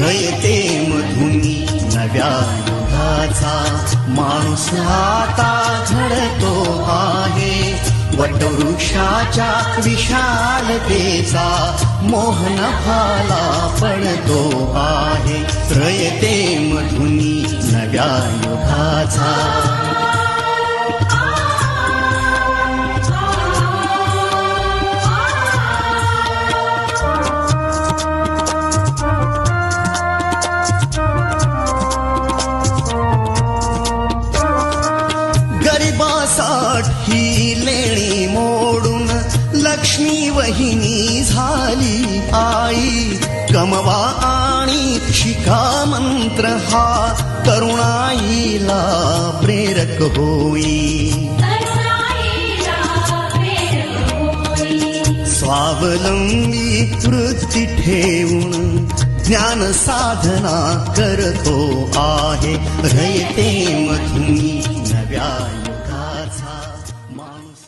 रयते मधुनी नव्या युगाचा माणूस आता घडतो आहे. वटवृक्षाच्या विशालतेचा मोहन भाला पडतो आहे. रयते मधुनी नव्या युगाचा ही लेणी मोडून लक्ष्मी वहिनी झाली आई. कमवा आणि शिका मंत्र हा तरुणाईला प्रेरक होई. स्वावलंबी वृत्ती ठेवून ज्ञान साधना करतो आहे. रयते मधुनी नव्या युगाचा माणूस